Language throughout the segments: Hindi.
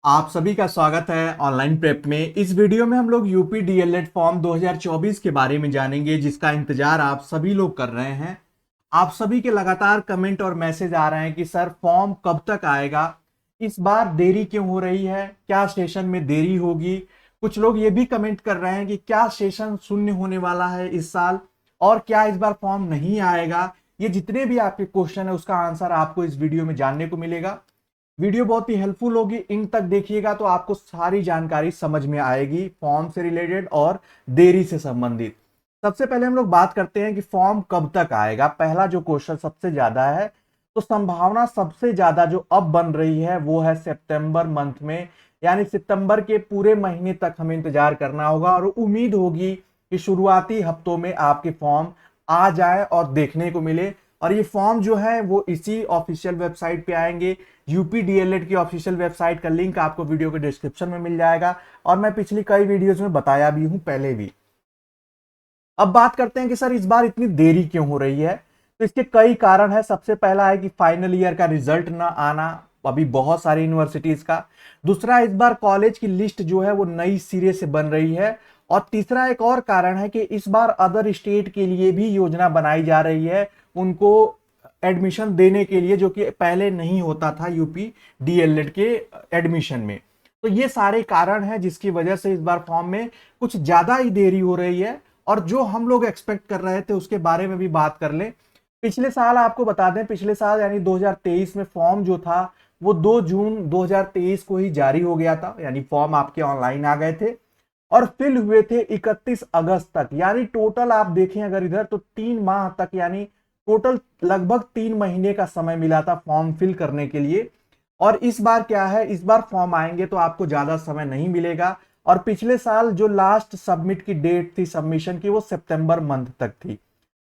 आप सभी का स्वागत है ऑनलाइन प्रेप में। इस वीडियो में हम लोग यूपी डीएलएड फॉर्म 2024 के बारे में जानेंगे, जिसका इंतजार आप सभी लोग कर रहे हैं। आप सभी के लगातार कमेंट और मैसेज आ रहे हैं कि सर फॉर्म कब तक आएगा, इस बार देरी क्यों हो रही है, क्या सेशन में देरी होगी। कुछ लोग ये भी कमेंट कर रहे हैं कि क्या सेशन शून्य होने वाला है इस साल, और क्या इस बार फॉर्म नहीं आएगा। ये जितने भी आपके क्वेश्चन है उसका आंसर आपको इस वीडियो में जानने को मिलेगा। वीडियो बहुत ही हेल्पफुल होगी, इन तक देखिएगा तो आपको सारी जानकारी समझ में आएगी फॉर्म से रिलेटेड और देरी से संबंधित। सबसे पहले हम लोग बात करते हैं कि फॉर्म कब तक आएगा। पहला जो क्वेश्चन सबसे ज्यादा है, तो संभावना सबसे ज्यादा जो अब बन रही है वो है सितंबर मंथ में, यानी सितंबर के पूरे महीने तक हमें इंतजार करना होगा और उम्मीद होगी कि शुरुआती हफ्तों में आपके फॉर्म आ जाए और देखने को मिले। और ये फॉर्म जो है वो इसी ऑफिशियल वेबसाइट पे आएंगे। यूपी डीएलएड की ऑफिशियल वेबसाइट का लिंक आपको वीडियो के डिस्क्रिप्शन में मिल जाएगा, और मैं पिछली कई वीडियोस में बताया भी हूं पहले भी। अब बात करते हैं कि सर इस बार इतनी देरी क्यों हो रही है। तो इसके कई कारण है। सबसे पहला है कि फाइनल ईयर का रिजल्ट ना आना, अभी बहुत सारी यूनिवर्सिटीज का। दूसरा, इस बार कॉलेज की लिस्ट जो है वो नई सिरे से बन रही है। और तीसरा एक और कारण है कि इस बार अदर स्टेट के लिए भी योजना बनाई जा रही है, उनको एडमिशन देने के लिए, जो कि पहले नहीं होता था यूपी डीएलएड के एडमिशन में। तो ये सारे कारण हैं जिसकी वजह से इस बार फॉर्म में कुछ ज्यादा ही देरी हो रही है। और जो हम लोग एक्सपेक्ट कर रहे थे उसके बारे में भी बात कर लें। पिछले साल आपको बता दें, पिछले साल यानी 2023 में फॉर्म जो था वो 2 जून 2023 को ही जारी हो गया था, यानी फॉर्म आपके ऑनलाइन आ गए थे और फिल हुए थे 31 अगस्त तक। यानी टोटल आप देखें अगर इधर, तो 3 माह तक, यानी टोटल लगभग 3 महीने का समय मिला था फॉर्म फिल करने के लिए। और इस बार क्या है, इस बार फॉर्म आएंगे तो आपको ज्यादा समय नहीं मिलेगा। और पिछले साल जो लास्ट सबमिट की डेट थी सबमिशन की, वो सितंबर मंथ तक थी।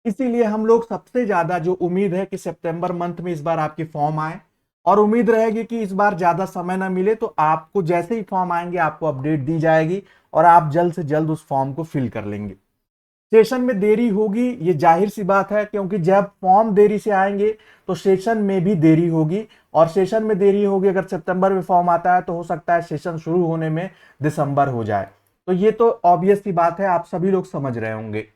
इसीलिए हम लोग सबसे ज्यादा जो उम्मीद है कि सितंबर मंथ में इस बार आपके फॉर्म आए, और उम्मीद रहेगी कि इस बार ज्यादा समय ना मिले, तो आपको जैसे ही फॉर्म आएंगे आपको अपडेट दी जाएगी और आप जल्द से जल्द उस फॉर्म को फिल कर लेंगे। सेशन में देरी होगी, ये जाहिर सी बात है, क्योंकि जब फॉर्म देरी से आएंगे तो सेशन में भी देरी होगी। और सेशन में देरी होगी, अगर सितंबर में फॉर्म आता है तो हो सकता है सेशन शुरू होने में दिसंबर हो जाए। तो ये तो ऑब्वियस सी बात है, आप सभी लोग समझ रहे होंगे।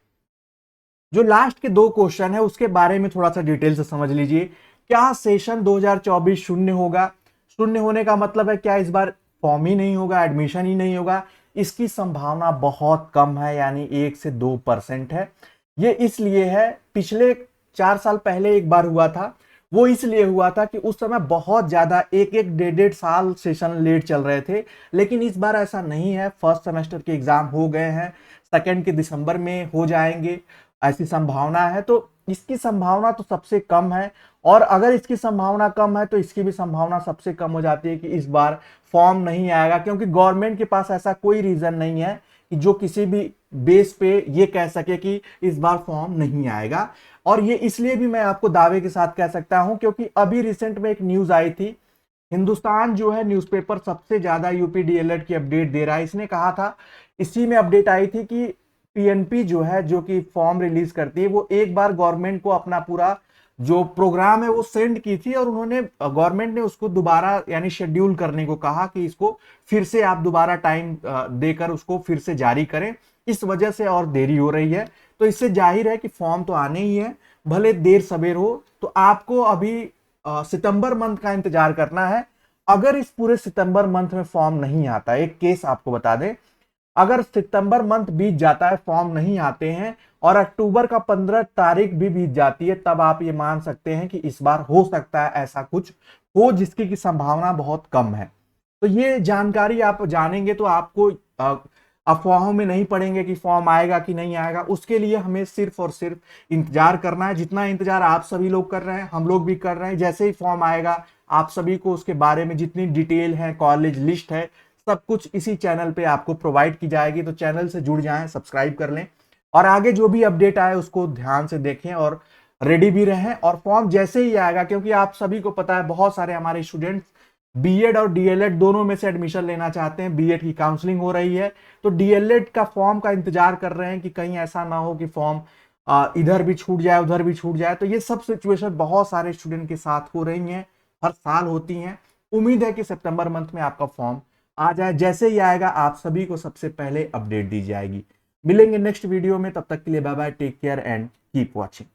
जो लास्ट के 2 क्वेश्चन है उसके बारे में थोड़ा सा डिटेल से समझ लीजिए। क्या सेशन 2024 शून्य होगा? शून्य होने का मतलब है क्या इस बार फॉर्म ही नहीं होगा, एडमिशन ही नहीं होगा? इसकी संभावना बहुत कम है, यानी 1 से 2% है। ये इसलिए है, पिछले 4 साल पहले एक बार हुआ था। वो इसलिए हुआ था कि उस समय बहुत ज्यादा 1-1 डेढ़-डेढ़ साल सेशन लेट चल रहे थे। लेकिन इस बार ऐसा नहीं है, फर्स्ट सेमेस्टर के एग्जाम हो गए हैं, सेकेंड के दिसंबर में हो जाएंगे, ऐसी संभावना है। तो इसकी संभावना तो सबसे कम है। और अगर इसकी संभावना कम है तो इसकी भी संभावना सबसे कम हो जाती है कि इस बार फॉर्म नहीं आएगा, क्योंकि गवर्नमेंट के पास ऐसा कोई रीजन नहीं है कि जो किसी भी बेस पे ये कह सके कि इस बार फॉर्म नहीं आएगा। और ये इसलिए भी मैं आपको दावे के साथ कह सकता हूं क्योंकि अभी रिसेंट में एक न्यूज आई थी। हिंदुस्तान जो है न्यूज़पेपर सबसे ज्यादा यूपी डीएलएड की अपडेट दे रहा है। इसने कहा था, इसी में अपडेट आई थी कि पीएनपी जो है, जो कि फॉर्म रिलीज करती है, वो एक बार गवर्नमेंट को अपना पूरा जो प्रोग्राम है वो सेंड की थी, और उन्होंने गवर्नमेंट ने उसको दोबारा यानी शेड्यूल करने को कहा कि इसको फिर से आप दोबारा टाइम देकर उसको फिर से जारी करें। इस वजह से और देरी हो रही है। तो इससे जाहिर है कि फॉर्म तो आने ही है, भले देर सवेर हो। तो आपको अभी सितंबर मंथ का इंतजार करना है। अगर इस पूरे सितंबर मंथ में फॉर्म नहीं आता, एक केस आपको बता दें, अगर सितंबर मंथ बीत जाता है, फॉर्म नहीं आते हैं, और अक्टूबर का 15 तारीख भी बीत जाती है, तब आप ये मान सकते हैं कि इस बार हो सकता है ऐसा कुछ हो जिसकी की संभावना बहुत कम है। तो ये जानकारी आप जानेंगे तो आपको अफवाहों में नहीं पड़ेंगे कि फॉर्म आएगा कि नहीं आएगा। उसके लिए हमें सिर्फ और सिर्फ इंतजार करना है, जितना इंतजार आप सभी लोग कर रहे हैं हम लोग भी कर रहे हैं। जैसे ही फॉर्म आएगा आप सभी को उसके बारे में जितनी डिटेल है, कॉलेज लिस्ट है, सब कुछ इसी चैनल पे आपको प्रोवाइड की जाएगी। तो चैनल से जुड़ जाएं, सब्सक्राइब कर लें, और आगे जो भी अपडेट आए उसको ध्यान से देखें और रेडी भी रहें। और फॉर्म जैसे ही आएगा, क्योंकि आप सभी को पता है बहुत सारे हमारे स्टूडेंट्स बीएड और डीएलएड दोनों में से एडमिशन लेना चाहते हैं, बीएड की काउंसलिंग हो रही है, तो डीएलएड का फॉर्म का इंतजार कर रहे हैं कि कहीं ऐसा ना हो कि फॉर्म इधर भी छूट जाए उधर भी छूट जाए। तो ये सब सिचुएशन बहुत सारे स्टूडेंट के साथ हो रही हैं, हर साल होती हैं। उम्मीद है कि सितंबर मंथ में आपका फॉर्म आ जाए। जैसे ही आएगा आप सभी को सबसे पहले अपडेट दी जाएगी। मिलेंगे नेक्स्ट वीडियो में, तब तक के लिए bye bye, take care and keep watching.